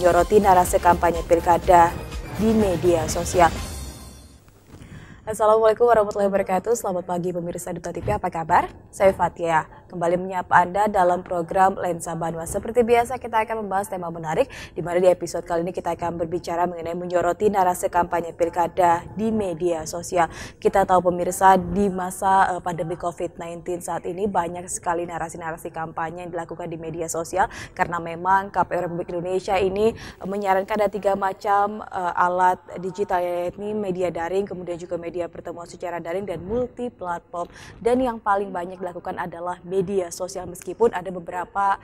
menyoroti narasi kampanye pilkada di media sosial. Assalamualaikum warahmatullahi wabarakatuh. Selamat pagi pemirsa Duta TV, apa kabar? Saya Fatia, kembali menyapa Anda dalam program Lensa Banua. Seperti biasa kita akan membahas tema menarik, di mana di episode kali ini kita akan berbicara mengenai menyoroti narasi kampanye pilkada di media sosial. Kita tahu pemirsa, di masa pandemi COVID-19 saat ini banyak sekali narasi-narasi kampanye yang dilakukan di media sosial, karena memang KPU Republik Indonesia ini menyarankan ada 3 macam alat digital, yakni media daring, kemudian juga media pertemuan secara daring dan multi platform, dan yang paling banyak dilakukan adalah media sosial, meskipun ada beberapa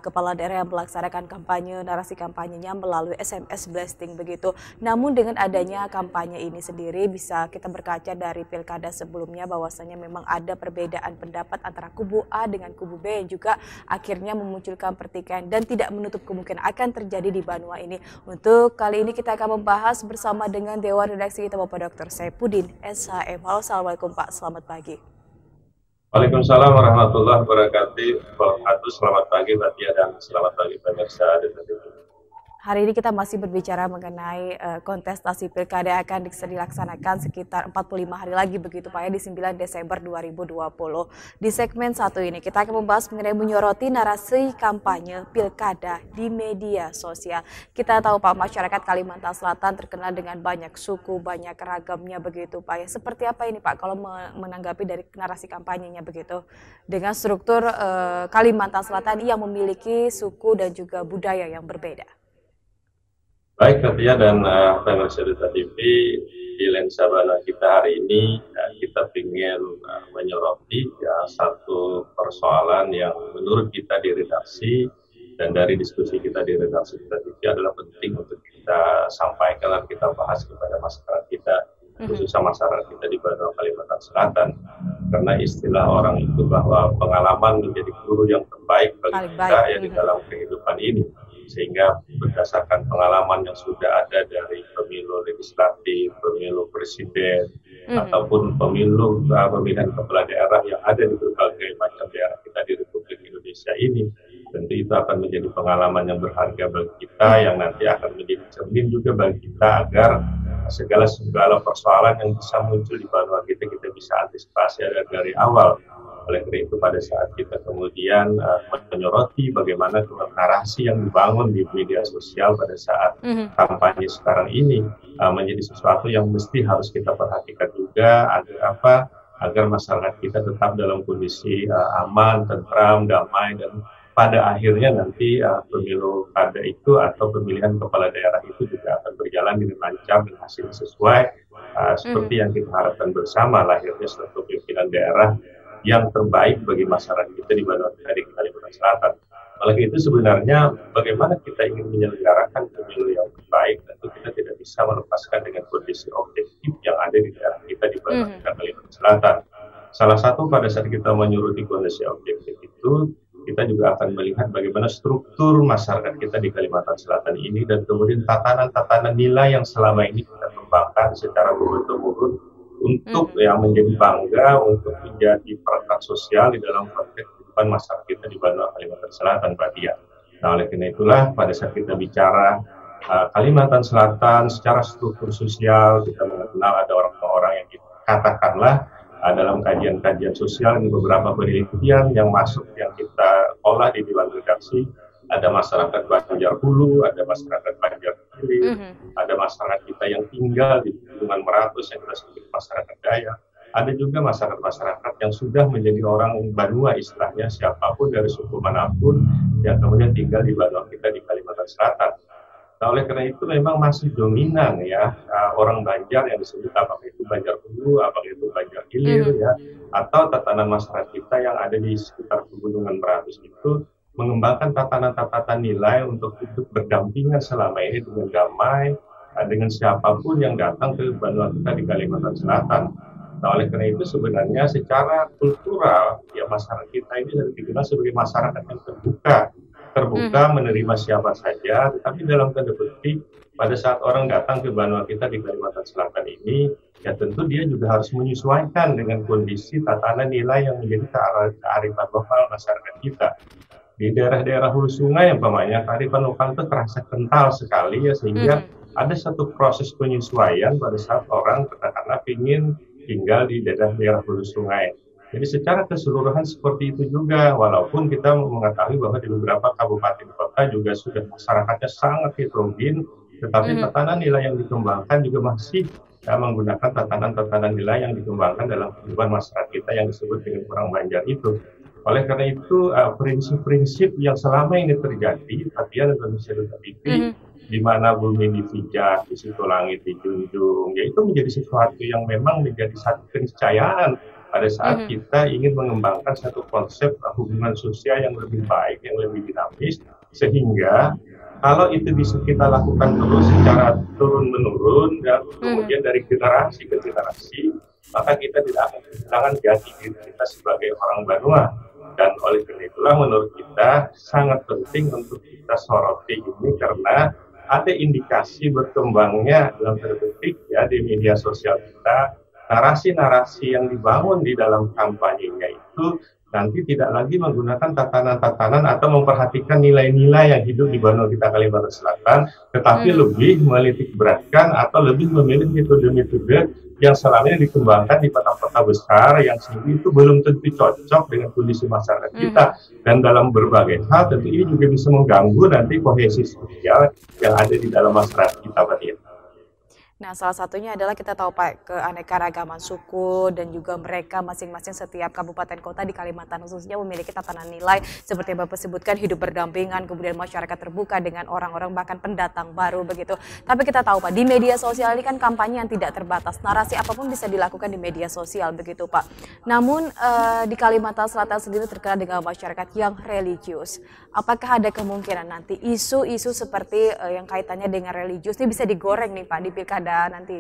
kepala daerah yang melaksanakan kampanye, narasi kampanyenya melalui SMS blasting begitu. Namun dengan adanya kampanye ini sendiri bisa kita berkaca dari pilkada sebelumnya bahwasanya memang ada perbedaan pendapat antara kubu A dengan kubu B yang juga akhirnya memunculkan pertikaian dan tidak menutup kemungkinan akan terjadi di Banua ini. Untuk kali ini kita akan membahas bersama dengan Dewan Redaksi kita, Bapak Dr. Saifuddin SHM. Halo, assalamualaikum Pak, selamat pagi. Waalaikumsalam warahmatullahi wabarakatuh. Selamat pagi Fatia dan selamat pagi pemirsa. Hari ini kita masih berbicara mengenai kontestasi pilkada yang akan dilaksanakan sekitar 45 hari lagi begitu Pak ya, di 9 Desember 2020. Di segmen 1 ini kita akan membahas mengenai menyoroti narasi kampanye pilkada di media sosial. Kita tahu Pak, masyarakat Kalimantan Selatan terkenal dengan banyak suku, banyak ragamnya begitu Pak ya. Seperti apa ini Pak kalau menanggapi dari narasi kampanyenya begitu, dengan struktur Kalimantan Selatan yang memiliki suku dan juga budaya yang berbeda? Baik Fatia dan pemirsa Duta TV, di Lensa Banua kita hari ini kita ingin menyoroti satu persoalan yang menurut kita di redaksi dan dari diskusi kita di redaksi Duta TV adalah penting untuk kita sampaikan dan kita bahas kepada masyarakat kita, khususnya masyarakat kita di Banua Kalimantan Selatan, karena istilah orang itu bahwa pengalaman menjadi guru yang terbaik bagi kita ya di dalam kehidupan ini. Sehingga berdasarkan pengalaman yang sudah ada dari pemilu legislatif, pemilu presiden, ataupun pemilihan kepala daerah yang ada di berbagai macam daerah kita di Republik Indonesia ini, tentu itu akan menjadi pengalaman yang berharga bagi kita, yang nanti akan menjadi cermin juga bagi kita agar segala persoalan yang bisa muncul di Banua kita bisa antisipasi dari awal. Oleh karena itu pada saat kita kemudian menyoroti bagaimana narasi yang dibangun di media sosial pada saat kampanye sekarang ini menjadi sesuatu yang mesti harus kita perhatikan juga agar masyarakat kita tetap dalam kondisi aman, tentram, damai, dan pada akhirnya nanti pemilu kada itu atau pemilihan kepala daerah itu juga akan berjalan dengan lancar dan hasilnya sesuai seperti yang kita harapkan bersama, lahirnya suatu pimpinan daerah yang terbaik bagi masyarakat kita di Banua di Kalimantan Selatan. Oleh itu sebenarnya bagaimana kita ingin menyelenggarakan pemilu yang terbaik, tentu kita tidak bisa melepaskan dengan kondisi objektif yang ada di daerah kita di Banua Kalimantan Selatan. Salah satu pada saat kita menyuruti kondisi objektif itu, kita juga akan melihat bagaimana struktur masyarakat kita di Kalimantan Selatan ini dan kemudian tatanan-tatanan nilai yang selama ini kita kembangkan secara turun-temurun untuk yang menjadi bangga, untuk menjadi perekat sosial di dalam konteks kehidupan masyarakat kita di Banua Kalimantan Selatan, Pak Dia. Nah, oleh karena itulah pada saat kita bicara Kalimantan Selatan secara struktur sosial, kita mengenal ada orang-orang yang katakanlah dalam kajian-kajian sosial dan beberapa penelitian yang masuk yang kita olah di Dewan Redaksi, ada masyarakat Banjar Hulu, ada masyarakat Banjar Hilir, ada masyarakat kita yang tinggal di Pegunungan Meratus yang kita sebut masyarakat Dayak, ada juga masyarakat-masyarakat yang sudah menjadi orang Banua istilahnya, siapapun dari suku manapun yang kemudian tinggal di Banua kita di Kalimantan Selatan. Nah, oleh karena itu memang masih dominan ya orang Banjar yang disebut apakah itu Banjar Hulu, apakah itu Banjar Hilir ya, atau tatanan masyarakat kita yang ada di sekitar Pegunungan Meratus itu mengembangkan tatanan-tatanan nilai untuk hidup berdampingan selama ini dengan damai dengan siapapun yang datang ke Banua kita di Kalimantan Selatan. Nah, oleh karena itu sebenarnya secara kultural ya masyarakat kita ini dikenal sebagai masyarakat yang terbuka menerima siapa saja, tetapi dalam tanda petik pada saat orang datang ke Banua kita di Kalimantan Selatan ini ya tentu dia juga harus menyesuaikan dengan kondisi tatanan nilai yang menjadi kearifan lokal masyarakat kita. di daerah-daerah hulu sungai umpamanya kearifan lokal itu terasa kental sekali ya, sehingga Mhm. ada satu proses penyesuaian pada saat orang katakanlah ingin tinggal di daerah-daerah hulu sungai. Jadi secara keseluruhan seperti itu juga, walaupun kita mengetahui bahwa di beberapa kabupaten kota juga sudah masyarakatnya sangat heterogen, tetapi Mhm. tatanan nilai yang dikembangkan juga masih menggunakan tatanan-tatanan nilai yang dikembangkan dalam kehidupan masyarakat kita yang disebut dengan orang Banjar itu. Oleh karena itu, prinsip-prinsip yang selama ini terjadi, Fathia dan Indonesia TV, Mhm. di mana bumi dipijak, di situ langit dijunjung, yaitu menjadi sesuatu yang memang menjadi satu keniscayaan pada saat Mhm. kita ingin mengembangkan satu konsep hubungan sosial yang lebih baik, yang lebih dinamis, sehingga kalau itu bisa kita lakukan terus secara turun-menurun, dan Mhm. kemudian dari generasi ke generasi, maka kita tidak akan kehilangan jati diri kita sebagai orang Banua. Dan oleh karena itulah menurut kita sangat penting untuk kita soroti ini, karena ada indikasi berkembangnya dalam tanda petik ya di media sosial kita, narasi-narasi yang dibangun di dalam kampanyenya itu nanti tidak lagi menggunakan tatanan-tatanan atau memperhatikan nilai-nilai yang hidup di Banua kita Kalimantan Selatan, tetapi Mhm. lebih menitik beratkan atau lebih memilih metode-metode yang selama ini dikembangkan di kota-kota besar, yang sehingga itu belum tentu cocok dengan kondisi masyarakat Mhm. kita. Dan dalam berbagai hal tentu ini juga bisa mengganggu nanti kohesi sosial yang ada di dalam masyarakat kita, Pak Tia. Nah, salah satunya adalah kita tahu Pak, keanekaragaman suku dan juga mereka masing-masing setiap kabupaten kota di Kalimantan khususnya memiliki tatanan nilai seperti yang Bapak sebutkan, hidup berdampingan, kemudian masyarakat terbuka dengan orang-orang bahkan pendatang baru begitu. Tapi kita tahu Pak, di media sosial ini kan kampanye yang tidak terbatas, narasi apapun bisa dilakukan di media sosial begitu Pak. Namun di Kalimantan Selatan sendiri terkenal dengan masyarakat yang religius. Apakah ada kemungkinan nanti isu-isu seperti yang kaitannya dengan religius ini bisa digoreng nih Pak di pilkada nanti?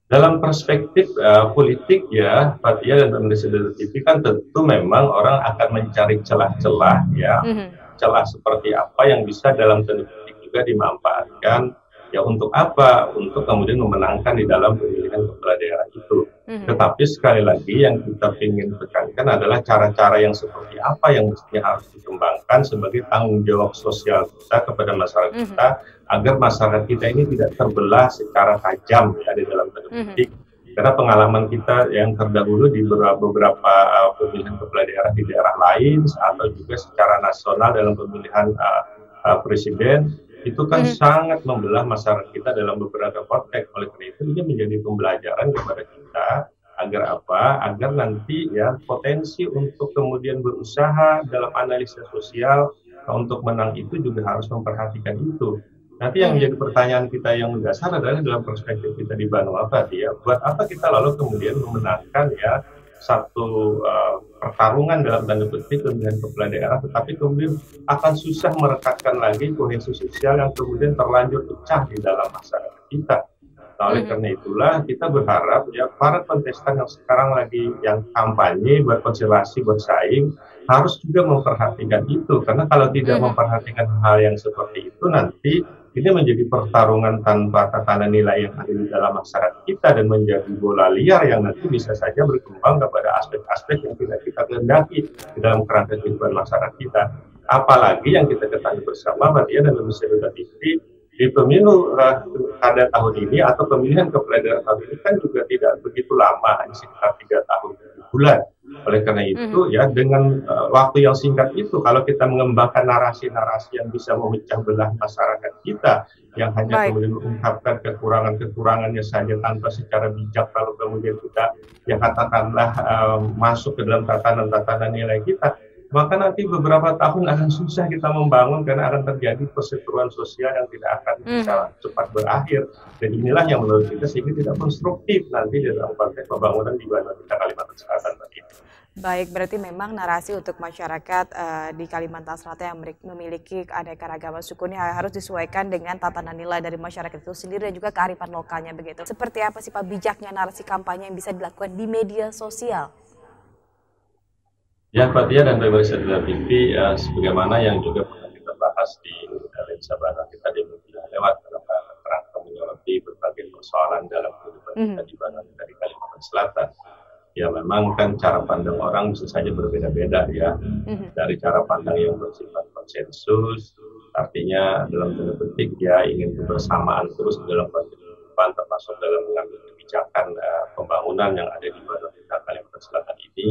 Dalam perspektif politik ya, Fathia dan Indonesia TV kan tentu memang orang akan mencari celah-celah ya, Mhm. celah seperti apa yang bisa dalam tanda petik juga dimanfaatkan ya, untuk apa? Untuk kemudian memenangkan di dalam pemilihan kepala daerah itu. Mhm. Tetapi sekali lagi yang kita ingin tekankan adalah cara-cara yang seperti apa yang mestinya harus dikembangkan sebagai tanggung jawab sosial kita kepada masyarakat Mhm. kita, agar masyarakat kita ini tidak terbelah secara tajam ya di dalam tanda Mhm. petik. Karena pengalaman kita yang terdahulu di beberapa pemilihan kepala daerah di daerah lain, atau juga secara nasional dalam pemilihan presiden, itu kan Mhm. sangat membelah masyarakat kita dalam beberapa konteks. Oleh karena itu ini menjadi pembelajaran kepada kita, agar apa? Agar nanti ya potensi untuk kemudian berusaha dalam analisa sosial untuk menang itu juga harus memperhatikan itu. Nanti yang Mhm. menjadi pertanyaan kita yang mendasar adalah dalam perspektif kita di Banua tadi ya, buat apa kita lalu kemudian memenangkan ya satu pertarungan dalam tanda petik pemilihan kepala daerah, tetapi kemudian akan susah merekatkan lagi kohesi sosial yang kemudian terlanjur pecah di dalam masyarakat kita. Nah, oleh Mhm. karena itulah kita berharap ya para kontestan yang sekarang lagi yang kampanye, berkonstelasi, bersaing, harus juga memperhatikan itu. Karena kalau tidak Mhm. memperhatikan hal yang seperti itu, nanti ini menjadi pertarungan tanpa tatanan nilai yang ada di dalam masyarakat kita, dan menjadi bola liar yang nanti bisa saja berkembang kepada aspek-aspek yang tidak kita kehendaki di dalam kerangka kehidupan masyarakat kita. Apalagi yang kita ketahui bersama, Mbak Tia dan Indonesia TV, di pemilu kada tahun ini atau pemilihan kepala daerah tahun ini kan juga tidak begitu lama, hanya sekitar 3 tahun 7 bulan. Oleh karena itu Mhm. ya, dengan waktu yang singkat itu, kalau kita mengembangkan narasi-narasi yang bisa memecah belah masyarakat kita, yang hanya Baik. kemudian mengungkapkan kekurangan-kekurangannya saja tanpa secara bijak, lalu kemudian kita ya katakanlah masuk ke dalam tatanan-tatanan nilai kita, maka nanti beberapa tahun akan susah kita membangun, karena akan terjadi perseteruan sosial yang tidak akan Mhm. bisa cepat berakhir. Dan inilah yang menurut kita sehingga tidak konstruktif nanti di dalam konteks pembangunan di Banua kita Kalimantan Selatan tadi. Baik, berarti memang narasi untuk masyarakat di Kalimantan Selatan yang memiliki keanekaragaman suku ini harus disesuaikan dengan tatanan nilai dari masyarakat itu sendiri dan juga kearifan lokalnya begitu. Seperti apa sih Pak bijaknya narasi kampanye yang bisa dilakukan di media sosial? Ya, Fathia dan pemirsa TV, sebagaimana yang juga pernah kita bahas di Lensa Banua kita di lewat dalam kerangka menyoroti berbagai persoalan dalam kehidupan kita Mhm. di Banua kita di Kalimantan Selatan. Ya memang kan cara pandang orang bisa saja berbeda-beda ya. Dari cara pandang yang bersifat konsensus, artinya dalam tanda petik ya ingin kebersamaan terus dalam kehidupan, termasuk dalam mengambil kebijakan pembangunan yang ada di Bandung Kalimantan Selatan ini.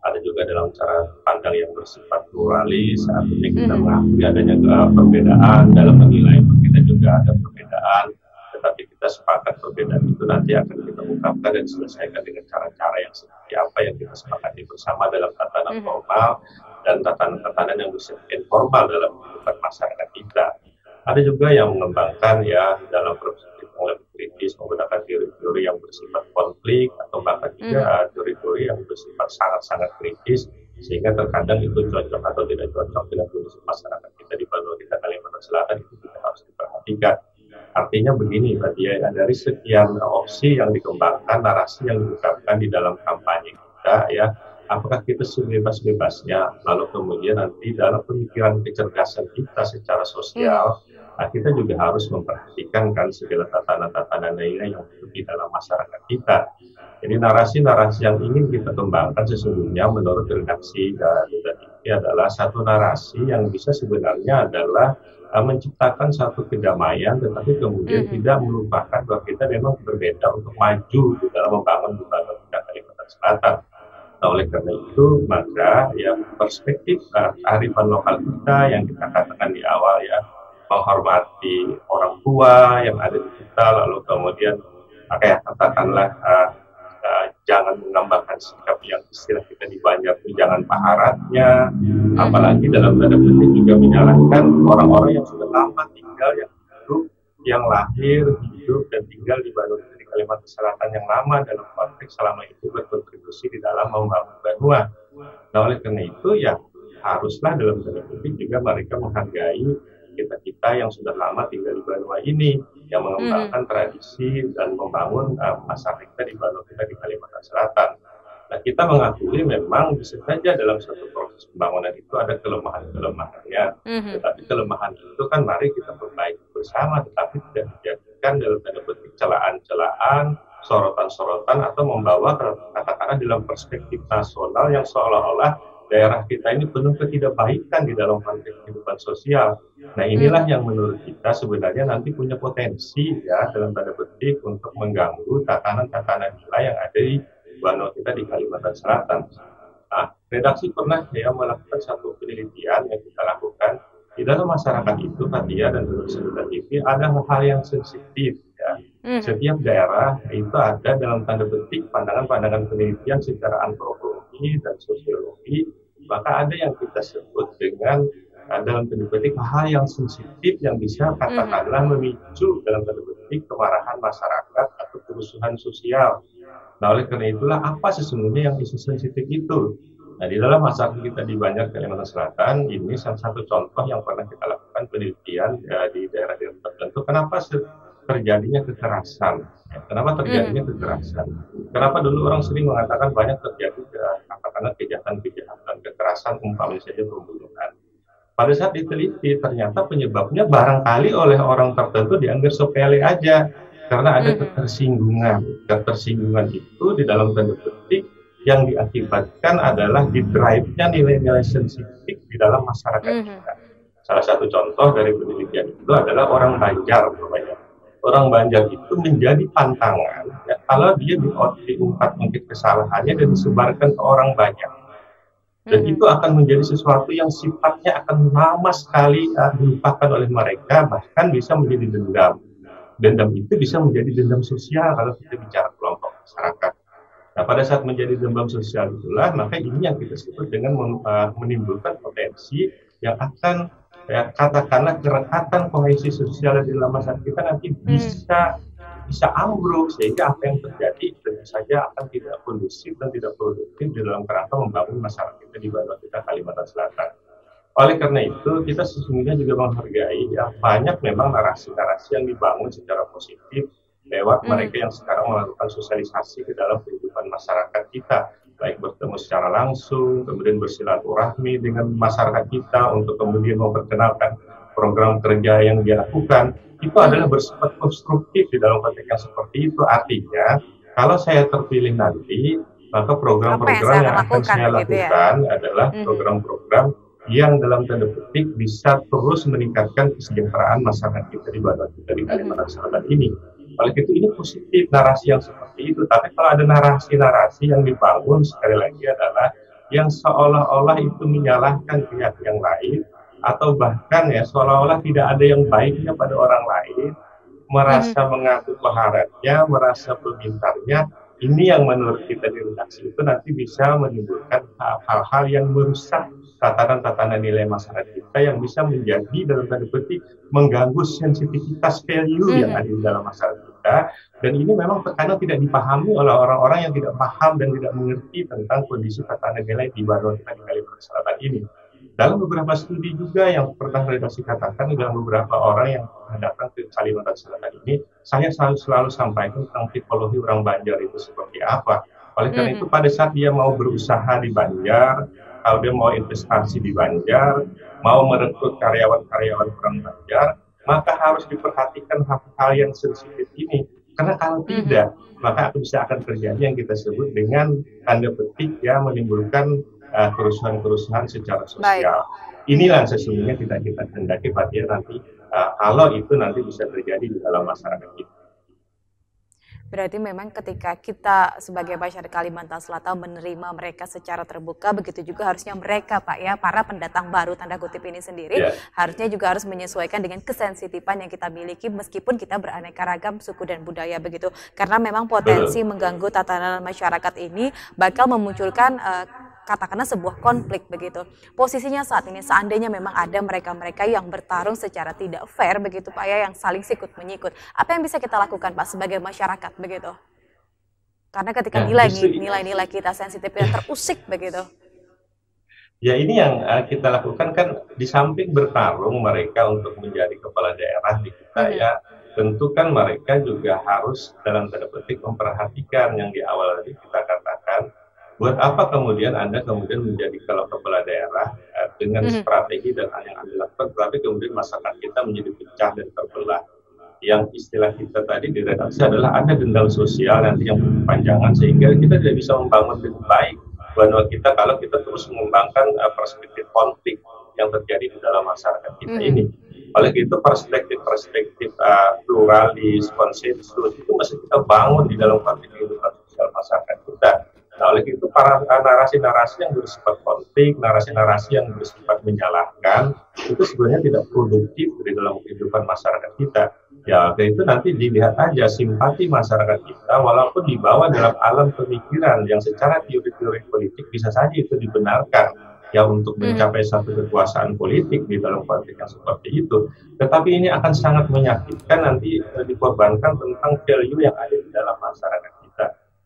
Ada juga dalam cara pandang yang bersifat pluralis, artinya kita mengakui adanya perbedaan dalam menilai, kita juga ada perbedaan, tetapi kita sepakat perbedaan itu nanti akan kita ungkapkan dan selesaikan dengan cara-cara yang seperti apa yang kita sepakati bersama dalam tatanan formal dan tatanan-tatanan yang bersifat informal dalam kehidupan masyarakat kita. Ada juga yang mengembangkan ya dalam perspektif yang lebih kritis menggunakan teori-teori yang bersifat konflik atau bahkan juga teori-teori yang bersifat sangat-sangat kritis sehingga terkadang itu cocok atau tidak cocok dengan kondisi masyarakat kita di Bandung Kalimantan Selatan itu juga harus diperhatikan. Artinya begini, Mbak Dia, dari sekian opsi yang dikembangkan, narasi yang diungkapkan di dalam kampanye kita, ya, apakah kita sebebas-bebasnya, lalu kemudian nanti dalam pemikiran kecerdasan kita secara sosial, kita juga harus memperhatikan kan segala tatanan-tatanan nilai yang ada di dalam masyarakat kita. Jadi narasi-narasi yang ingin kita kembangkan sesungguhnya menurut redaksi dari ini adalah satu narasi yang bisa sebenarnya adalah menciptakan satu kedamaian, tetapi kemudian tidak melupakan bahwa kita memang berbeda untuk maju di dalam membangun Bandung Kalimantan Selatan. Nah, oleh karena itu maka ya perspektif kearifan lokal kita yang kita katakan di awal ya, menghormati orang tua yang ada di kita, lalu kemudian katakanlah jangan menambahkan sikap yang istilah kita di Banjar itu jangan paharatnya, apalagi dalam tanda petik juga menyalahkan orang-orang yang sudah lama tinggal, yang hidup, yang lahir, hidup dan tinggal di Bandung di Kalimantan Selatan yang lama dalam konteks selama itu berkontribusi di dalam membangun Banua. Nah, oleh karena itu ya haruslah dalam tanda petik juga mereka menghargai kita yang sudah lama tinggal di Banua ini, yang mengembangkan tradisi dan membangun masyarakat kita di Banua kita di Kalimantan Selatan. Nah, kita mengakui memang bisa saja dalam satu proses pembangunan itu ada kelemahan-kelemahannya, tetapi kelemahan itu kan mari kita perbaiki bersama, tetapi tidak dijadikan dalam tanda petik celaan-celaan, sorotan-sorotan atau membawa katakanlah dalam perspektif nasional yang seolah-olah daerah kita ini penuh ketidakbaikan di dalam konteks kehidupan sosial. Nah, inilah yang menurut kita sebenarnya nanti punya potensi ya dalam tanda petik untuk mengganggu tatanan-tatanan nilai yang ada di Banua kita di Kalimantan Selatan. Nah, redaksi pernah ya melakukan satu penelitian yang kita lakukan di dalam masyarakat itu, Fathia dan Pemirsa TV, ada hal yang sensitif ya. Setiap daerah itu ada dalam tanda petik pandangan-pandangan penelitian secara antropologi dan sosiologi, maka ada yang kita sebut dengan dalam tanda petik hal yang sensitif yang bisa katakanlah memicu dalam tanda petik kemarahan masyarakat atau kerusuhan sosial. Nah, oleh karena itulah apa sesungguhnya yang isu sensitif itu? Nah, di dalam masyarakat kita di Banjar Kalimantan Selatan ini salah satu contoh yang pernah kita lakukan penelitian di daerah-daerah tertentu. Kenapa terjadinya kekerasan? Kenapa terjadinya kekerasan? Kenapa dulu orang sering mengatakan banyak terjadi katakanlah kejahatan-kejahatan kekerasan, umpamanya saja pembunuhan. Pada saat diteliti ternyata penyebabnya barangkali oleh orang tertentu dianggap sepele aja karena ada ketersinggungan. Ketersinggungan itu di dalam tanda petik yang diakibatkan adalah di drive-nya nilai-nilai sensitif di dalam masyarakat kita. Salah satu contoh dari penelitian itu adalah orang Banjar. Orang Banjar itu menjadi pantangan ya, kalau dia diungkap-ungkit kesalahannya dan disebarkan ke orang banyak. Dan itu akan menjadi sesuatu yang sifatnya akan lama sekali dilupakan oleh mereka, bahkan bisa menjadi dendam. Dendam itu bisa menjadi dendam sosial kalau kita bicara kelompok masyarakat. Nah, pada saat menjadi dendam sosial itulah, maka ini yang kita sebut dengan menimbulkan potensi yang akan katakanlah kerekatan kohesi sosial di dalam masyarakat kita nanti bisa ambruk, sehingga apa yang terjadi tentu saja akan tidak kondusif dan tidak produktif di dalam kerangka membangun masyarakat kita di Banua kita Kalimantan Selatan. Oleh karena itu kita sesungguhnya juga menghargai ya banyak memang narasi-narasi yang dibangun secara positif lewat mereka yang sekarang melakukan sosialisasi ke dalam kehidupan masyarakat kita, baik bertemu secara langsung, kemudian bersilaturahmi dengan masyarakat kita untuk kemudian memperkenalkan program kerja yang dia lakukan, itu adalah bersifat konstruktif di dalam konteks yang seperti itu. Artinya, kalau saya terpilih nanti, Maka Apa yang program-program saya yang akan akan lakukan saya begitu ya? lakukan adalah Mhm. program-program yang dalam tanda petik bisa terus meningkatkan kesejahteraan masyarakat kita di Banua kita di Mhm. Kalimantan Selatan ini. Oleh itu ini positif narasi yang seperti itu. Tapi kalau ada narasi-narasi yang dibangun sekali lagi adalah yang seolah-olah itu menyalahkan pihak yang lain atau bahkan ya seolah-olah tidak ada yang baiknya pada orang lain, Mhm. merasa mengaku peharatnya, merasa pemintarnya, ini yang menurut kita di redaksi itu nanti bisa menimbulkan hal-hal yang merusak tatanan-tatanan nilai masyarakat kita yang bisa menjadi dalam tanda petik mengganggu sensitivitas value yang Mhm. ada di dalam masyarakat kita, dan ini memang terkadang tidak dipahami oleh orang-orang yang tidak paham dan tidak mengerti tentang kondisi tatanan nilai di Banua kita di Kalimantan Selatan ini. Dalam beberapa studi juga yang pernah redaksi katakan dalam beberapa orang yang datang ke Kalimantan Selatan ini, saya selalu sampaikan tentang tipologi orang Banjar itu seperti apa. Oleh karena itu Mhm. pada saat dia mau berusaha di Banjar, kalau dia mau investasi di Banjar, mau merekrut karyawan-karyawan orang Banjar, maka harus diperhatikan hal-hal yang sensitif ini. Karena kalau Mhm. tidak, maka akan terjadi yang kita sebut dengan tanda petik ya menimbulkan kerusuhan-kerusuhan secara Baik. sosial. Inilah sesungguhnya kita hendaki Fathia nanti kalau itu nanti bisa terjadi di dalam masyarakat kita. Berarti memang ketika kita sebagai masyarakat Kalimantan Selatan menerima mereka secara terbuka, begitu juga harusnya mereka Pak ya, para pendatang baru tanda kutip ini sendiri, Ya, harusnya juga harus menyesuaikan dengan kesensitifan yang kita miliki meskipun kita beraneka ragam suku dan budaya begitu. Karena memang potensi betul. mengganggu tatanan masyarakat ini bakal memunculkan katakanlah sebuah konflik begitu. Posisinya saat ini seandainya memang ada mereka-mereka yang bertarung secara tidak fair begitu Pak ya, yang saling sikut menyikut. Apa yang bisa kita lakukan Pak sebagai masyarakat begitu? Karena ketika Nah, justru nilai-nilai kita sensitifnya terusik begitu. ya ini yang kita lakukan kan di samping bertarung mereka untuk menjadi kepala daerah di kita Mhm. ya, tentu kan mereka juga harus dalam tanda petik memperhatikan yang di awal tadi kita katakan, buat apa kemudian Anda kemudian menjadi kalau kepala daerah dengan Mhm. strategi dan hal yang Anda lakukan, tapi kemudian masyarakat kita menjadi pecah dan terbelah. Yang istilah kita tadi di redaksi adalah ada dendam sosial nanti yang berkepanjangan sehingga kita tidak bisa membangun dengan baik Banua kita kalau kita terus mengembangkan perspektif konflik yang terjadi di dalam masyarakat kita Mhm. ini. Oleh itu perspektif-perspektif pluralis, konsensus itu mesti kita bangun di dalam konteks kehidupan sosial masyarakat kita. Nah, oleh itu para narasi-narasi yang bersifat konflik, narasi-narasi yang bersifat menyalahkan, itu sebenarnya tidak produktif di dalam kehidupan masyarakat kita. Ya, itu nanti dilihat aja simpati masyarakat kita, walaupun dibawa dalam alam pemikiran yang secara teori-teori politik bisa saja itu dibenarkan ya untuk Mhm. mencapai satu kekuasaan politik di dalam konteks yang seperti itu. Tetapi ini akan sangat menyakitkan nanti dikorbankan tentang value yang ada di dalam masyarakat kita.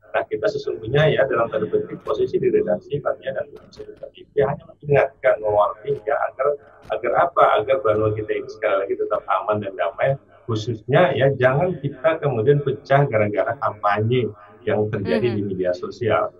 Nah, kita sesungguhnya ya dalam tanda petik posisi di redaksi Fathia dan TV hanya mengingatkan, mewarning ya agar apa? Agar Banua kita ini sekali lagi tetap aman dan damai, khususnya ya jangan kita kemudian pecah gara-gara kampanye yang terjadi di Mhm. media sosial.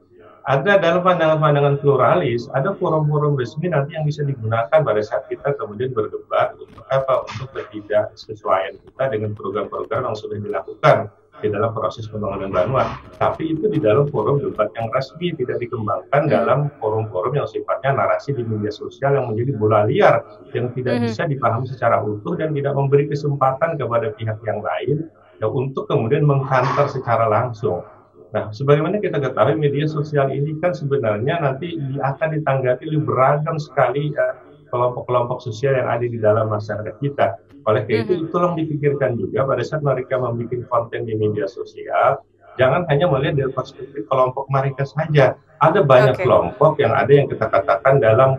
Ada dalam pandangan-pandangan pluralis, ada forum-forum resmi nanti yang bisa digunakan pada saat kita kemudian berdebat untuk apa? Untuk ketidaksesuaian kita dengan program-program yang sudah dilakukan di dalam proses pembangunan Banua. Tapi itu di dalam forum debat yang resmi, tidak dikembangkan Mhm. dalam forum-forum yang sifatnya narasi di media sosial yang menjadi bola liar, yang tidak Mhm. bisa dipahami secara utuh dan tidak memberi kesempatan kepada pihak yang lain ya, untuk kemudian menghantar secara langsung. Nah, sebagaimana kita ketahui media sosial ini kan sebenarnya nanti akan ditanggapi oleh beragam sekali kelompok-kelompok sosial yang ada di dalam masyarakat kita. Oleh karena Mhm. itu tolong dipikirkan juga pada saat mereka membuat konten di media sosial, jangan hanya melihat dari perspektif kelompok mereka saja. Ada banyak Oke. kelompok yang ada yang kita katakan dalam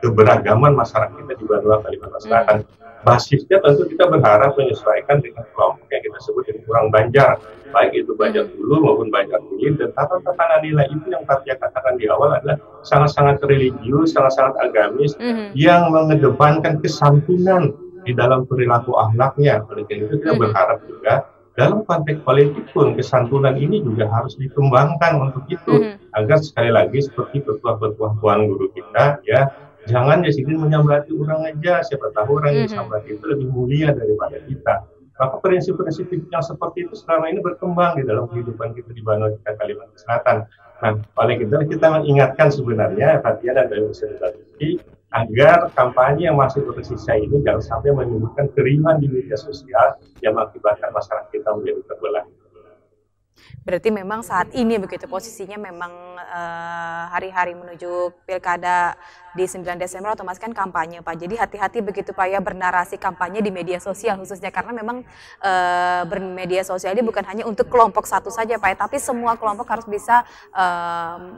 keberagaman masyarakat kita di Banua Kalimantan Selatan. Mhm. Basisnya tentu kita berharap menyesuaikan dengan kelompok yang kita sebut dengan orang Banjar, baik itu Banjar Mhm. Hulu maupun Banjar Hilir, dan tatanan nilai itu yang Fathia katakan di awal adalah sangat-sangat religius, sangat-sangat agamis, Mhm. yang mengedepankan kesantunan di dalam perilaku akhlaknya. Oleh karena itu kita Mhm. berharap juga dalam konteks politik pun kesantunan ini juga harus dikembangkan untuk itu, Mhm. agar sekali lagi seperti petua-petua Tuan Guru kita ya, jangan disini menyamlati orang aja, siapa tahu orang yang Mhm. disamlati itu lebih mulia daripada kita. Maka prinsip-prinsip yang seperti itu selama ini berkembang di dalam kehidupan kita di Banua Kalimantan Selatan. Nah, paling kita mengingatkan sebenarnya Fatia dan Pemirsa TV agar kampanye yang masih tersisa ini jangan sampai menimbulkan keriuhan di media sosial yang mengakibatkan masyarakat kita menjadi terbelah. Berarti memang saat ini begitu posisinya memang hari-hari menuju pilkada di 9 Desember otomatis kan kampanye Pak. Jadi hati-hati begitu Pak ya bernarasi kampanye di media sosial khususnya karena memang bermedia sosial ini bukan hanya untuk kelompok satu saja Pak ya, tapi semua kelompok harus bisa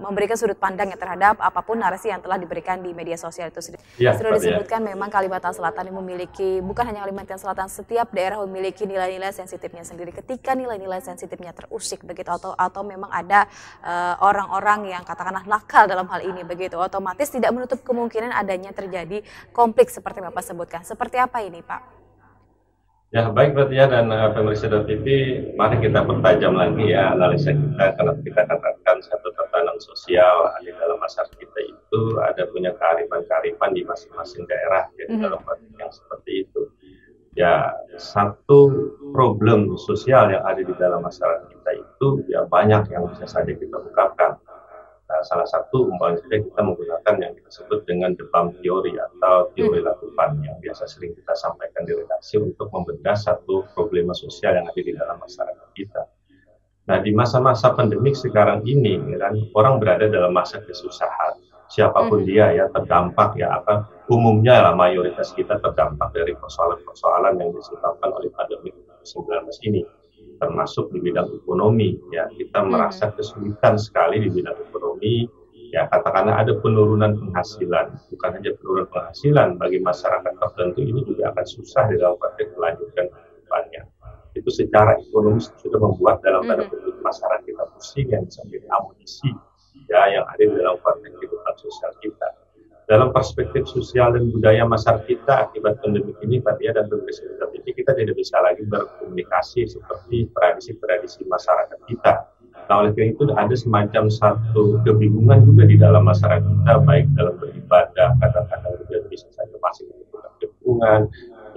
memberikan sudut pandang ya terhadap apapun narasi yang telah diberikan di media sosial itu sendiri. Ya, sudah disebutkan memang Kalimantan Selatan yang memiliki, bukan hanya Kalimantan Selatan, setiap daerah memiliki nilai-nilai sensitifnya sendiri. Ketika nilai-nilai sensitifnya terusik begitu atau memang ada orang-orang yang katakanlah nakal dalam hal ini begitu, otomatis tidak menutup kemungkinan adanya terjadi konflik seperti Bapak sebutkan. Seperti apa ini Pak? Ya baik Fatia dan pemirsa TV, mari kita pertajam lagi ya analisa kita karena kita katakan satu tatanan sosial di dalam masyarakat kita itu ada punya kearifan-kearifan di masing-masing daerah ya, dalam konteks yang seperti itu. Ya satu problem sosial yang ada di dalam masyarakat kita itu ya banyak yang bisa saja kita ungkapkan. Nah, salah satu umpamanya saja kita menggunakan yang kita sebut dengan the bump theory atau teori lakukan yang biasa sering kita sampaikan di redaksi untuk membedah satu problema sosial yang ada di dalam masyarakat kita. Nah di masa-masa pandemik sekarang ini ya kan, orang berada dalam masa kesusahan. Siapapun dia ya terdampak ya apa umumnya lah mayoritas kita terdampak dari persoalan-persoalan yang disebabkan oleh pandemi COVID-19 ini, termasuk di bidang ekonomi ya kita merasa kesulitan sekali di bidang ekonomi ya, katakanlah ada penurunan penghasilan, bukan hanya penurunan penghasilan bagi masyarakat tertentu ini juga akan susah di dalam konteks melanjutkan kehidupannya. Itu secara ekonomis sudah membuat dalam tanda kutip masyarakat kita pusing yang bisa menjadi amunisi ya yang ada di dalam konteks kehidupan sosial kita. Dalam perspektif sosial dan budaya masyarakat kita akibat pandemi ini, Fatia dan pemirsa TV, kita tidak bisa lagi berkomunikasi seperti tradisi-tradisi masyarakat kita. Nah, oleh karena itu ada semacam satu kebingungan juga di dalam masyarakat kita, baik dalam beribadah, kadang-kadang juga bisa saja masih membutuhkan kebingungan,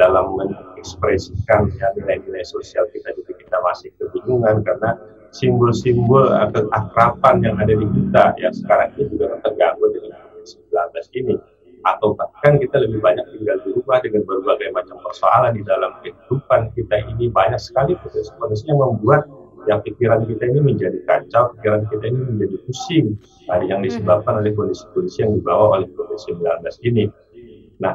dalam mengekspresikan ya, nilai-nilai sosial kita juga kita masih kebingungan karena simbol-simbol keakraban yang ada di kita ya sekarang ini juga terganggu dengan COVID-19 ini, atau bahkan kita lebih banyak tinggal di rumah dengan berbagai macam persoalan di dalam kehidupan kita ini, banyak sekali potensi yang membuat ya pikiran kita ini menjadi kacau, pikiran kita ini menjadi pusing yang disebabkan oleh kondisi-kondisi yang dibawa oleh COVID-19 ini. Nah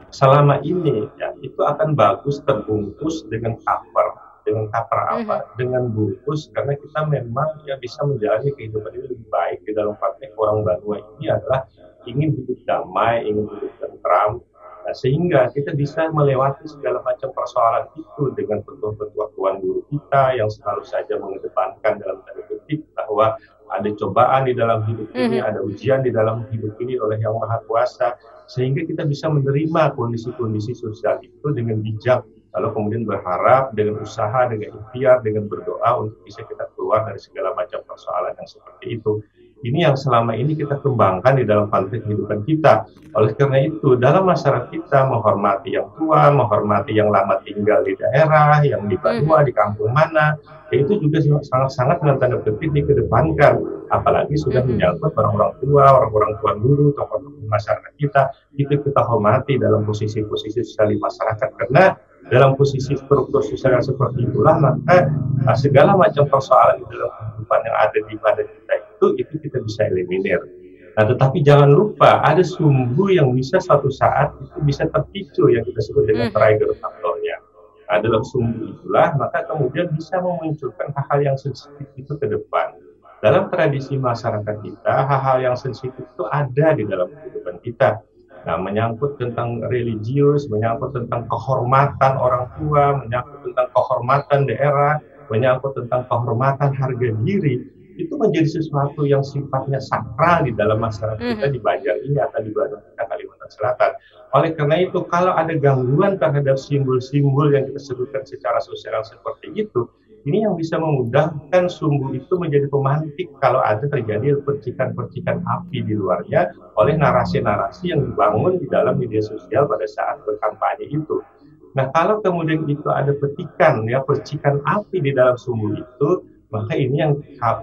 selama ini ya itu akan bagus terbungkus dengan cover. Dengan cover apa? Dengan bungkus, karena kita memang ya bisa menjalani kehidupan ini lebih baik di dalam praktek orang Banua ini adalah ingin hidup damai, ingin hidup tentram, nah, sehingga kita bisa melewati segala macam persoalan itu dengan petua-petua Tuan Guru kita yang selalu saja mengedepankan dalam tanda kutip bahwa ada cobaan di dalam hidup ini, ada ujian di dalam hidup ini oleh Yang Maha Kuasa, sehingga kita bisa menerima kondisi-kondisi sosial itu dengan bijak. Lalu kemudian berharap dengan usaha, dengan ikhtiar, dengan berdoa untuk bisa kita keluar dari segala macam persoalan yang seperti itu. Ini yang selama ini kita kembangkan di dalam konteks kehidupan kita. Oleh karena itu, dalam masyarakat kita menghormati yang tua, menghormati yang lama tinggal di daerah, yang di Banua, di kampung mana, itu juga sangat-sangat dengan tanda petik dikedepankan. Apalagi sudah menyangkut orang-orang tua, orang-orang Tuan Guru, tokoh-tokoh masyarakat kita, itu kita hormati dalam posisi-posisi sosial di masyarakat. Karena dalam posisi struktur sosial seperti itulah maka segala macam persoalan di dalam kehidupan yang ada di badan kita itu kita bisa eliminir. Nah, tetapi jangan lupa ada sumbu yang bisa suatu saat itu bisa terpicu yang kita sebut dengan trigger faktornya. Nah, dalam sumbu itulah maka kemudian bisa memunculkan hal-hal yang sensitif itu ke depan. Dalam tradisi masyarakat kita, hal-hal yang sensitif itu ada di dalam kehidupan kita. Nah, menyangkut tentang religius, menyangkut tentang kehormatan orang tua, menyangkut tentang kehormatan daerah, menyangkut tentang kehormatan harga diri, itu menjadi sesuatu yang sifatnya sakral di dalam masyarakat kita di Banjar ini atau di Banjar Kalimantan Selatan. Oleh karena itu, kalau ada gangguan terhadap simbol-simbol yang kita sebutkan secara sosial seperti itu, ini yang bisa memudahkan sumbu itu menjadi pemantik kalau ada terjadi percikan-percikan api di luarnya oleh narasi-narasi yang dibangun di dalam media sosial pada saat berkampanye itu. Nah, kalau kemudian itu ada petikan ya percikan api di dalam sumbu itu, maka ini yang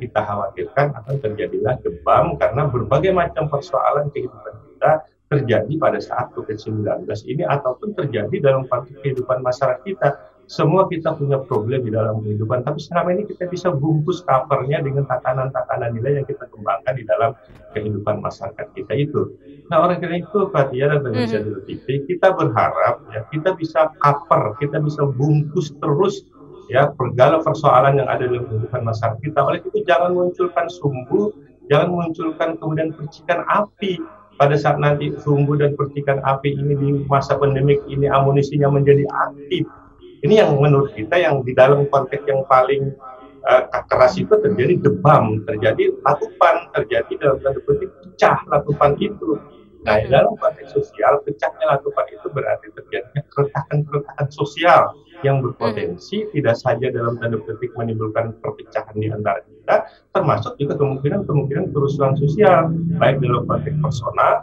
kita khawatirkan akan terjadilah demam karena berbagai macam persoalan kehidupan kita terjadi pada saat COVID-19 ini ataupun terjadi dalam kehidupan masyarakat kita. Semua kita punya problem di dalam kehidupan, tapi selama ini kita bisa bungkus covernya dengan tatanan-tatanan nilai yang kita kembangkan di dalam kehidupan masyarakat kita itu. Nah, oleh karena itu, Fathia dan pemirsa TV, kita berharap ya kita bisa cover, kita bisa bungkus terus ya segala persoalan yang ada dalam kehidupan masyarakat kita. Oleh itu jangan munculkan sumbu, jangan munculkan kemudian percikan api. Pada saat nanti sumbu dan percikan api ini di masa pandemik ini amunisinya menjadi aktif. Ini yang menurut kita yang di dalam konteks yang paling keras itu terjadi demam, terjadi latupan, terjadi dalam tanda petik pecah latupan itu. Nah, dalam konteks sosial, pecahnya latupan itu berarti terjadinya keretakan-keretakan sosial yang berpotensi tidak saja dalam tanda petik menimbulkan perpecahan di antara kita, termasuk juga kemungkinan kerusuhan sosial, baik dalam konteks personal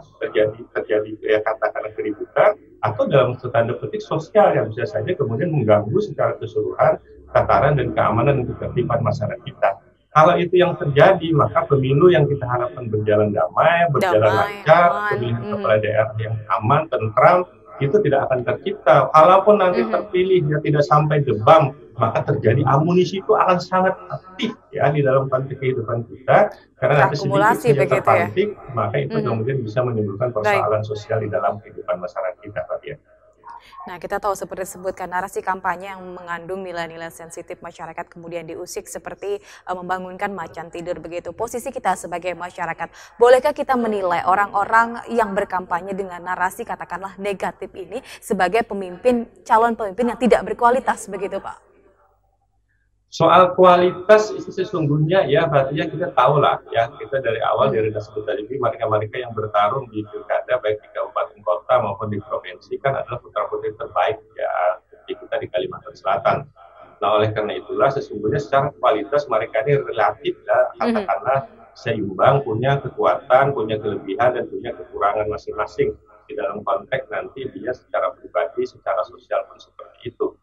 terjadi ya katakanlah keributan, atau dalam tanda petik sosial yang bisa saja kemudian mengganggu secara keseluruhan tataran dan keamanan dan ketertiban masyarakat kita. Kalau itu yang terjadi, maka pemilu yang kita harapkan berjalan damai, berjalan lancar, pemilihan kepala daerah yang aman, tentram, itu tidak akan tercipta. Kalaupun nanti terpilih ya tidak sampai demam, maka terjadi amunisi itu akan sangat aktif ya di dalam konteks kehidupan kita. Karena nanti sedikit saja terpantik, maka itu kemudian bisa menimbulkan persoalan sosial di dalam kehidupan masyarakat kita, Pak ya. Nah, kita tahu seperti disebutkan narasi kampanye yang mengandung nilai-nilai sensitif masyarakat kemudian diusik seperti membangunkan macan tidur begitu. Posisi kita sebagai masyarakat, bolehkah kita menilai orang-orang yang berkampanye dengan narasi katakanlah negatif ini sebagai calon pemimpin yang tidak berkualitas begitu, Pak? Soal kualitas itu sesungguhnya ya Fathia kita tahu lah ya, kita dari awal dari disebut tadi mereka-mereka yang bertarung di pilkada baik di kabupaten kota maupun di provinsi kan adalah putra-putri terbaik ya di kita di Kalimantan Selatan. Nah, oleh karena itulah sesungguhnya secara kualitas mereka ini relatif ya katakanlah seimbang, punya kekuatan, punya kelebihan dan punya kekurangan masing-masing di dalam konteks nanti dia secara pribadi, secara sosial pun seperti itu.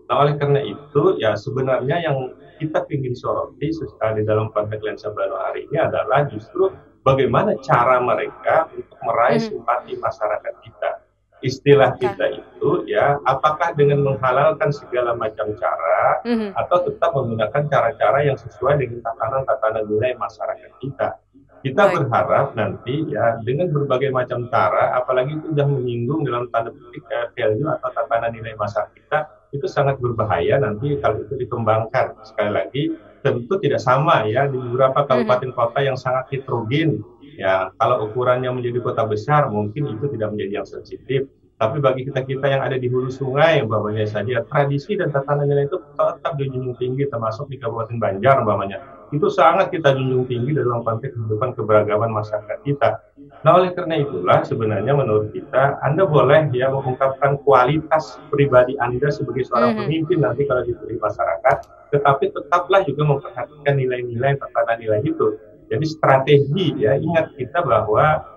Nah, oleh karena itu, ya sebenarnya yang kita ingin soroti di dalam konteks Lensa Bano hari ini adalah justru bagaimana cara mereka untuk meraih simpati masyarakat kita. Istilah kita itu, ya, apakah dengan menghalalkan segala macam cara, atau tetap menggunakan cara-cara yang sesuai dengan tatanan-tatanan nilai masyarakat kita. Kita berharap nanti ya dengan berbagai macam cara, apalagi itu sudah menyinggung dalam tanda petik value atau tatanan nilai masyarakat kita, itu sangat berbahaya nanti kalau itu dikembangkan. Sekali lagi, tentu tidak sama ya di beberapa kabupaten kota yang sangat heterogen. Ya, kalau ukurannya menjadi kota besar, mungkin itu tidak menjadi yang sensitif. Tapi bagi kita-kita yang ada di hulu sungai, umpamanya saja, tradisi dan tatanan nilai itu tetap dijunjung tinggi, termasuk di Kabupaten Banjar, umpamanya. Itu sangat kita junjung tinggi dalam konteks kehidupan keberagaman masyarakat kita. Nah, oleh karena itulah sebenarnya menurut kita, Anda boleh ya mengungkapkan kualitas pribadi Anda sebagai seorang pemimpin nanti kalau dipilih masyarakat, tetapi tetaplah juga memperhatikan nilai-nilai tatanan nilai itu. Jadi strategi ya, ingat kita bahwa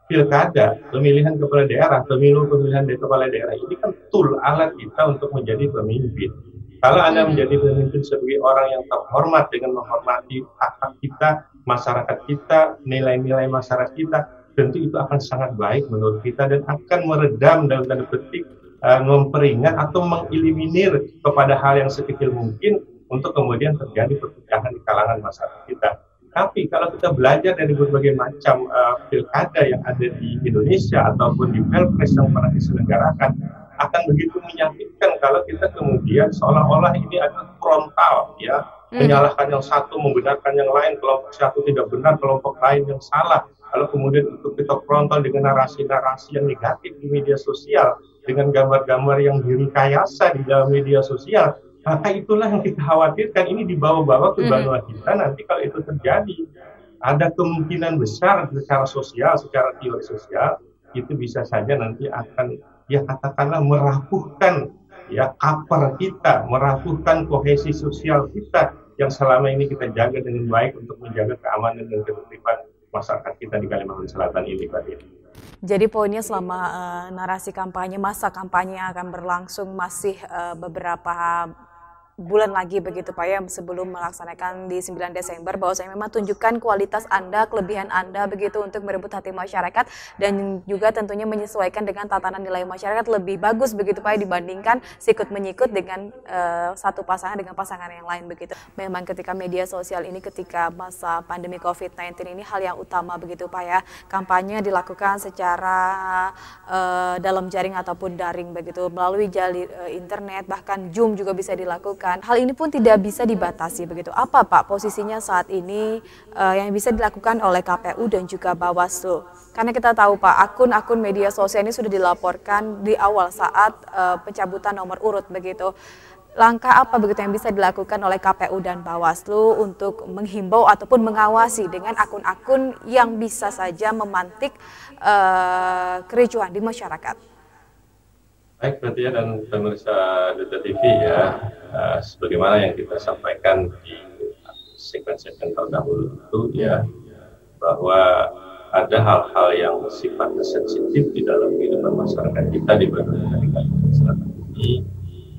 pilkada, pemilihan kepala daerah, pemilihan kepala daerah ini kan tool alat kita untuk menjadi pemimpin. Kalau Anda menjadi pemimpin sebagai orang yang terhormat dengan menghormati hak-hak kita, masyarakat kita, nilai-nilai masyarakat kita, tentu itu akan sangat baik menurut kita dan akan meredam dalam tanda petik, memperingat atau mengeliminir kepada hal yang sekecil mungkin untuk kemudian terjadi perpecahan di kalangan masyarakat kita. Tapi kalau kita belajar dari berbagai macam pilkada yang ada di Indonesia ataupun di Pilpres yang pernah diselenggarakan, akan begitu menyakitkan kalau kita kemudian seolah-olah ini adalah frontal, ya, menyalahkan yang satu, membenarkan yang lain, kelompok satu tidak benar, kelompok lain yang salah. Kalau kemudian itu kita frontal dengan narasi-narasi yang negatif di media sosial, dengan gambar-gambar yang direkayasa di dalam media sosial, maka itulah yang kita khawatirkan ini dibawa-bawa ke benua kita nanti kalau itu terjadi. Ada kemungkinan besar secara sosial, secara teori sosial, itu bisa saja nanti akan ya katakanlah merapuhkan ya cover kita, merapuhkan kohesi sosial kita yang selama ini kita jaga dengan baik untuk menjaga keamanan dan ketertiban masyarakat kita di Kalimantan Selatan ini, Pak Din. Jadi poinnya selama narasi kampanye, masa kampanye akan berlangsung masih beberapa bulan lagi begitu Pak ya sebelum melaksanakan di 9 Desember bahwa saya memang tunjukkan kualitas Anda, kelebihan Anda begitu untuk merebut hati masyarakat dan juga tentunya menyesuaikan dengan tatanan nilai masyarakat lebih bagus begitu Pak ya dibandingkan sikut menyikut dengan satu pasangan dengan pasangan yang lain begitu. Memang ketika media sosial ini ketika masa pandemi COVID-19 ini hal yang utama begitu Pak ya. Kampanye dilakukan secara dalam jaring ataupun daring begitu melalui jalur internet bahkan Zoom juga bisa dilakukan. Hal ini pun tidak bisa dibatasi begitu. Apa Pak posisinya saat ini yang bisa dilakukan oleh KPU dan juga Bawaslu? Karena kita tahu Pak akun-akun media sosial ini sudah dilaporkan di awal saat pencabutan nomor urut begitu. Langkah apa begitu yang bisa dilakukan oleh KPU dan Bawaslu untuk menghimbau ataupun mengawasi dengan akun-akun yang bisa saja memantik kericuhan di masyarakat? Baik, Fathia dan pemirsa Duta TV ya, sebagaimana yang kita sampaikan di segmen-segmen terdahulu itu ya, bahwa ada hal-hal yang sifatnya sensitif di dalam kehidupan masyarakat kita di Kalimantan Selatan ini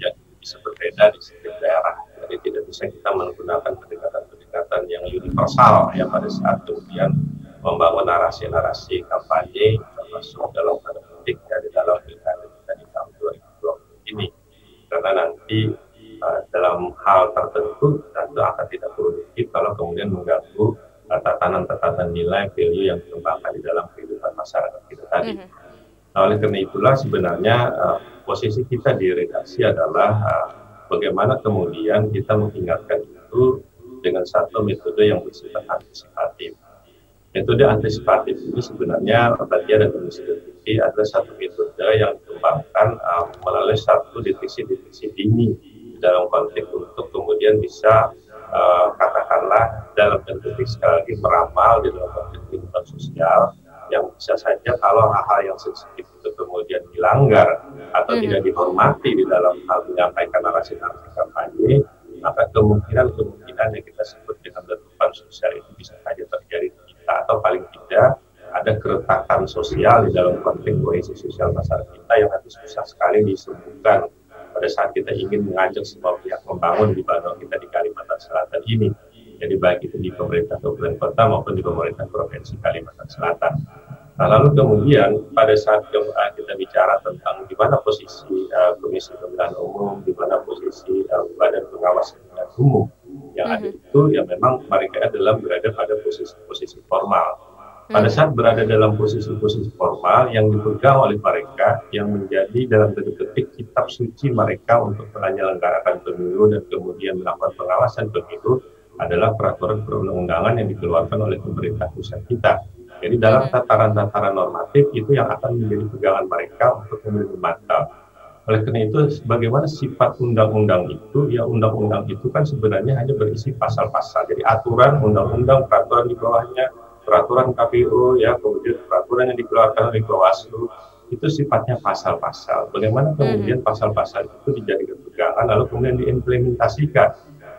yang bisa berbeda di setiap daerah. Jadi tidak bisa kita menggunakan pendekatan-pendekatan yang universal ya pada saat kemudian membangun narasi-narasi kampanye termasuk dalam tanda petik ya, di dalam pilkada kita di tahun 2020 ini. Karena nanti dalam hal tertentu tentu akan tidak produktif kalau kemudian mengganggu tatanan-tatanan nilai value yang dikembangkan di dalam kehidupan masyarakat kita tadi. Nah, oleh karena itulah sebenarnya posisi kita di redaksi adalah bagaimana kemudian kita mengingatkan itu dengan satu metode yang bersifat antisipatif. Metode antisipatif ini sebenarnya bagian dari metode adalah satu metode yang dikembangkan melalui satu deteksi-deteksi dini dalam konteks untuk kemudian bisa katakanlah dalam bentuk sekali lagi meramal di dalam konteks kehidupan sosial yang bisa saja kalau hal-hal yang sensitif itu kemudian dilanggar atau tidak dihormati di dalam hal menyampaikan narasi-narasi kampanye, maka kemungkinan yang kita sebut dengan letupan sosial itu bisa saja terjadi di kita atau paling tidak ada keretakan sosial di dalam konteks kohesi sosial masyarakat kita yang nanti susah sekali disembuhkan pada saat kita ingin mengajak semua pihak membangun di Bandung kita di Kalimantan Selatan ini. Jadi baik itu di pemerintah kabupaten kota maupun di pemerintah provinsi Kalimantan Selatan. Nah, lalu kemudian pada saat kita bicara tentang di mana posisi Komisi Pemilihan Umum, di mana posisi Badan Pengawas Pemilihan Umum yang ada itu, ya memang mereka adalah berada pada posisi formal. Pada saat berada dalam posisi-posisi formal yang dipegang oleh mereka yang menjadi dalam tanda petik kitab suci mereka untuk menyelenggarakan pemilu dan kemudian melakukan pengawasan pemilu adalah peraturan perundang-undangan yang dikeluarkan oleh pemerintah pusat kita. Jadi dalam tataran-tataran normatif itu yang akan menjadi pegangan mereka untuk kemudian memantau. Oleh karena itu, bagaimana sifat undang-undang itu? Ya undang-undang itu kan sebenarnya hanya berisi pasal-pasal. Jadi aturan, undang-undang, peraturan di bawahnya, peraturan KPU, ya kemudian peraturan yang dikeluarkan oleh Bawaslu itu sifatnya pasal-pasal. Bagaimana kemudian pasal-pasal itu dijadikan pegangan lalu kemudian diimplementasikan.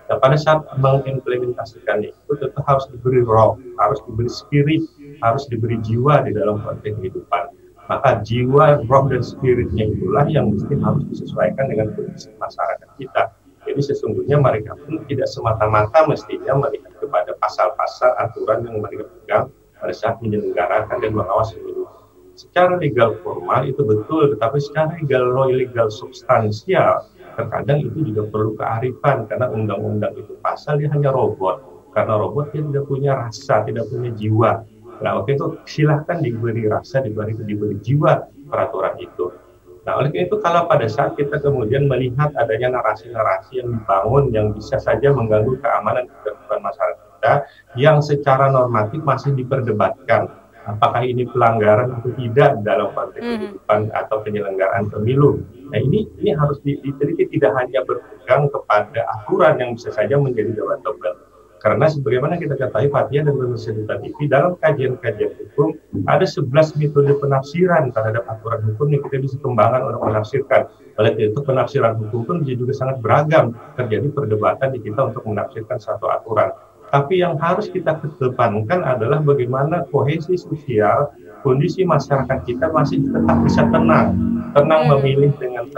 Nah, pada saat mengimplementasikan itu tentu harus diberi roh, harus diberi spirit, harus diberi jiwa di dalam konteks kehidupan. Maka jiwa, roh dan spiritnya itulah yang mesti harus disesuaikan dengan kondisi masyarakat kita. Jadi sesungguhnya mereka pun tidak semata-mata mestinya melihat kepada pasal-pasal aturan yang mereka pegang pada saat menyelenggarakan dan mengawasi pemilu. Secara legal formal itu betul, tetapi secara legal substansial terkadang itu juga perlu kearifan karena undang-undang itu pasal dia hanya robot. Karena robot dia tidak punya rasa, tidak punya jiwa. Nah, waktu itu silahkan diberi rasa, diberi jiwa peraturan itu. Nah, oleh karena itu kalau pada saat kita kemudian melihat adanya narasi-narasi yang dibangun yang bisa saja mengganggu keamanan ketertiban masyarakat kita yang secara normatif masih diperdebatkan apakah ini pelanggaran atau tidak dalam konteks kehidupan atau penyelenggaraan pemilu. Nah, ini harus diteliti tidak hanya berpegang kepada aturan yang bisa saja menjadi debatable. Karena sebagaimana kita ketahui Fathia dan pemirsa Duta TV dalam kajian-kajian hukum ada 11 metode penafsiran terhadap aturan hukum yang kita bisa kembangkan untuk menafsirkan. Oleh itu penafsiran hukum pun juga sangat beragam, terjadi perdebatan di kita untuk menafsirkan satu aturan. Tapi yang harus kita kedepankan adalah bagaimana kohesi sosial kondisi masyarakat kita masih tetap bisa tenang memilih dengan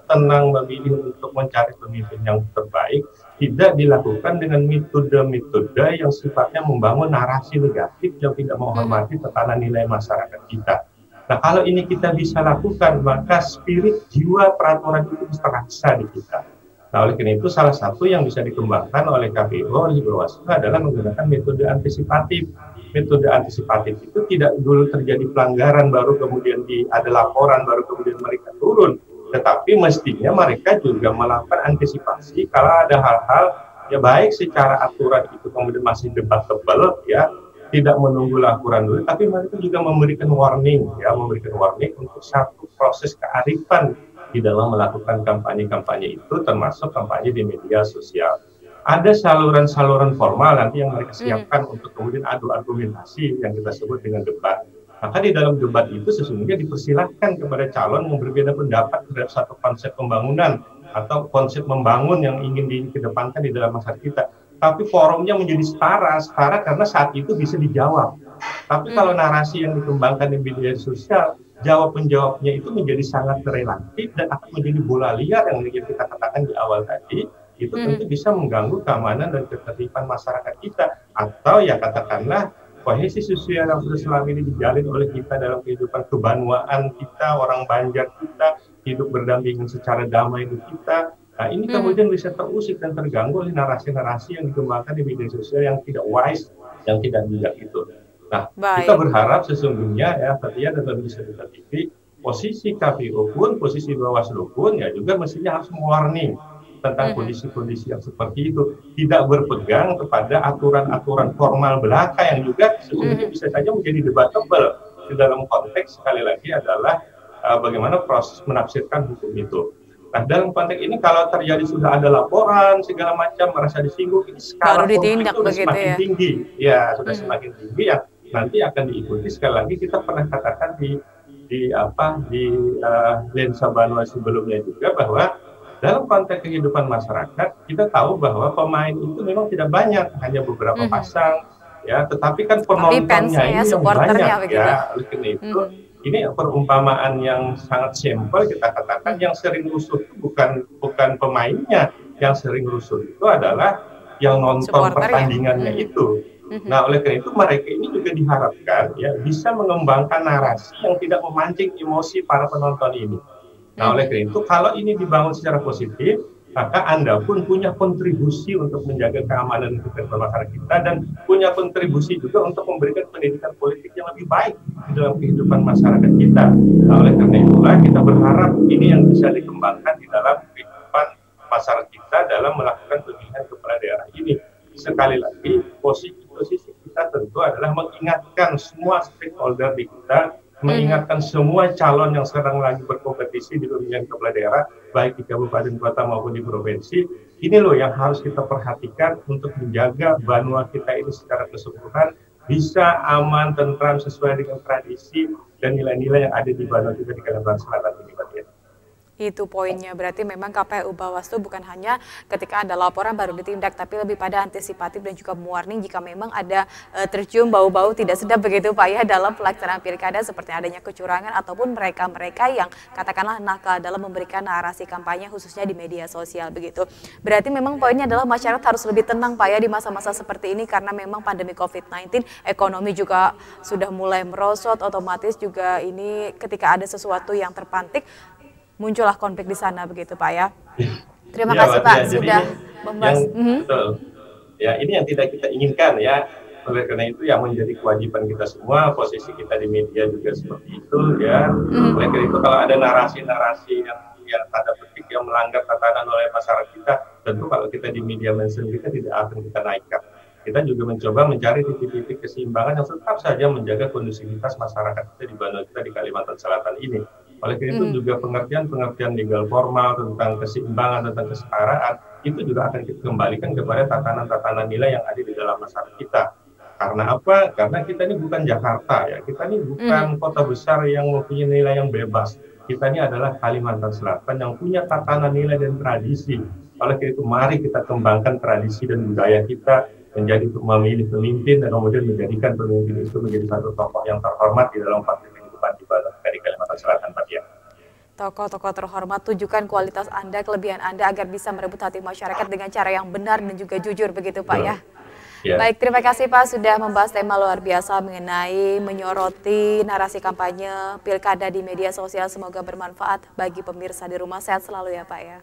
tenang memilih untuk mencari pemimpin yang terbaik, tidak dilakukan dengan metode-metode yang sifatnya membangun narasi negatif yang tidak menghormati tatanan nilai masyarakat kita. Nah, kalau ini kita bisa lakukan, maka spirit jiwa peraturan itu terasa di kita. Nah, oleh karena itu salah satu yang bisa dikembangkan oleh KPU, oleh Bawaslu adalah menggunakan metode antisipatif. Metode antisipatif itu tidak dulu terjadi pelanggaran, baru kemudian ada laporan, baru kemudian mereka turun. Tetapi mestinya mereka juga melakukan antisipasi kalau ada hal-hal, ya baik secara aturan itu kemudian masih debatable, ya, tidak menunggu laporan dulu, tapi mereka juga memberikan warning untuk satu proses kearifan di dalam melakukan kampanye-kampanye itu, termasuk kampanye di media sosial. Ada saluran-saluran formal nanti yang mereka siapkan untuk kemudian adu argumentasi yang kita sebut dengan debat. Maka di dalam debat itu sesungguhnya dipersilahkan kepada calon yang berbeda pendapat terhadap satu konsep pembangunan atau konsep membangun yang ingin dikedepankan di dalam masyarakat kita. Tapi forumnya menjadi setara karena saat itu bisa dijawab. Tapi kalau narasi yang dikembangkan di media sosial, jawab-penjawabnya itu menjadi sangat relatif dan akan menjadi bola liar yang kita katakan di awal tadi, itu tentu bisa mengganggu keamanan dan ketertiban masyarakat kita. Atau ya katakanlah kohesi sosial yang sudah selama ini dijalin oleh kita dalam kehidupan kebanuaan kita, orang Banjar kita, hidup berdampingan secara damai di kita. Nah, ini kemudian bisa terusik dan terganggu oleh narasi-narasi yang dikembangkan di media sosial yang tidak wise, yang tidak bijak itu. Nah, kita berharap sesungguhnya ya, Fathia dan pemirsa TV, posisi KPU pun, posisi Bawaslu pun ya juga mestinya harus mewarning tentang kondisi-kondisi yang seperti itu, tidak berpegang kepada aturan-aturan formal belaka yang juga sesungguhnya bisa saja menjadi debatable di dalam konteks sekali lagi adalah bagaimana proses menafsirkan hukum itu. Nah, dalam konteks ini kalau terjadi sudah ada laporan segala macam merasa disinggung, ini skala konflik itu sudah semakin tinggi, ya sudah semakin tinggi yang nanti akan diikuti sekali lagi kita pernah katakan di lensa Banua sebelumnya juga bahwa dalam konteks kehidupan masyarakat kita tahu bahwa pemain itu memang tidak banyak, hanya beberapa pasang, ya, tetapi kan penontonnya ini yang banyak, ya, oleh karena itu. Ini perumpamaan yang sangat simpel kita katakan, yang sering rusuh itu bukan pemainnya, yang sering rusuh itu adalah yang nonton pertandingannya itu. Nah, oleh karena itu mereka ini juga diharapkan ya bisa mengembangkan narasi yang tidak memancing emosi para penonton ini. Nah, oleh karena itu kalau ini dibangun secara positif, maka Anda pun punya kontribusi untuk menjaga keamanan dan ketertiban masyarakat kita, dan punya kontribusi juga untuk memberikan pendidikan politik yang lebih baik di dalam kehidupan masyarakat kita. Nah, oleh karena itulah kita berharap ini yang bisa dikembangkan di dalam kehidupan masyarakat kita dalam melakukan pemilihan kepala daerah ini. Sekali lagi, posisi kita tentu adalah mengingatkan semua stakeholder di kita, mengingatkan semua calon yang sekarang lagi berkompetisi di pemilihan kepala daerah, baik di kabupaten kota maupun di provinsi. Ini loh yang harus kita perhatikan untuk menjaga Banua kita ini secara keseluruhan bisa aman, tentram, sesuai dengan tradisi dan nilai-nilai yang ada di Banua kita di Kalimantan Selatan ini, Pak. Itu poinnya, berarti memang KPU Bawaslu bukan hanya ketika ada laporan baru ditindak, tapi lebih pada antisipatif dan juga warning jika memang ada tercium bau-bau tidak sedap begitu Pak ya dalam pelaksanaan pilkada, seperti adanya kecurangan ataupun mereka-mereka yang katakanlah nakal dalam memberikan narasi kampanye khususnya di media sosial begitu. Berarti memang poinnya adalah masyarakat harus lebih tenang Pak ya di masa-masa seperti ini, karena memang pandemi COVID-19, ekonomi juga sudah mulai merosot, otomatis juga ini ketika ada sesuatu yang terpantik muncullah konflik di sana begitu Pak ya. Terima kasih Pak sudah membahas. Betul. Ya, ini yang tidak kita inginkan ya. Oleh karena itu yang menjadi kewajiban kita semua, posisi kita di media juga seperti itu ya. Oleh karena itu kalau ada narasi-narasi yang tanda petik yang melanggar tatanan oleh masyarakat kita, tentu kalau kita di media mainstream kita tidak akan kita naikkan. Kita juga mencoba mencari titik-titik keseimbangan yang tetap saja menjaga kondusivitas masyarakat kita di Banua kita di Kalimantan Selatan ini. Oleh karena itu juga pengertian legal formal tentang keseimbangan, tentang kesetaraan, itu juga akan kita kembalikan kepada tatanan-tatanan nilai yang ada di dalam masyarakat kita. Karena apa? Karena kita ini bukan Jakarta ya, kita ini bukan kota besar yang mempunyai nilai yang bebas. Kita ini adalah Kalimantan Selatan yang punya tatanan nilai dan tradisi. Oleh karena itu mari kita kembangkan tradisi dan budaya kita, memilih pemimpin dan kemudian menjadikan pemimpin itu menjadi satu tokoh yang terhormat di dalam fase kehidupan di Kalimantan Selatan, Pak Tia. Tokoh-tokoh terhormat, tunjukkan kualitas Anda, kelebihan Anda agar bisa merebut hati masyarakat dengan cara yang benar dan juga jujur, begitu Pak ya? Ya. Baik, terima kasih Pak sudah membahas tema luar biasa mengenai menyoroti narasi kampanye pilkada di media sosial. Semoga bermanfaat bagi pemirsa di rumah. Sehat selalu ya Pak ya.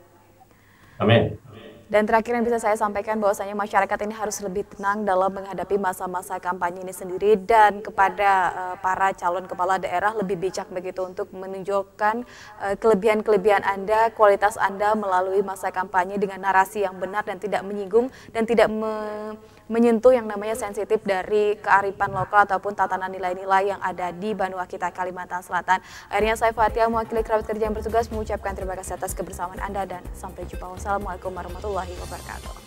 Amin. Dan terakhir yang bisa saya sampaikan bahwasanya masyarakat ini harus lebih tenang dalam menghadapi masa-masa kampanye ini sendiri, dan kepada para calon kepala daerah lebih bijak begitu untuk menunjukkan kelebihan-kelebihan Anda, kualitas Anda melalui masa kampanye dengan narasi yang benar dan tidak menyinggung dan tidak menyentuh yang namanya sensitif dari kearifan lokal ataupun tatanan nilai-nilai yang ada di Banua kita Kalimantan Selatan. Akhirnya saya Fathia mewakili kerabat kerja yang bertugas mengucapkan terima kasih atas kebersamaan Anda dan sampai jumpa. Wassalamualaikum warahmatullahi wabarakatuh.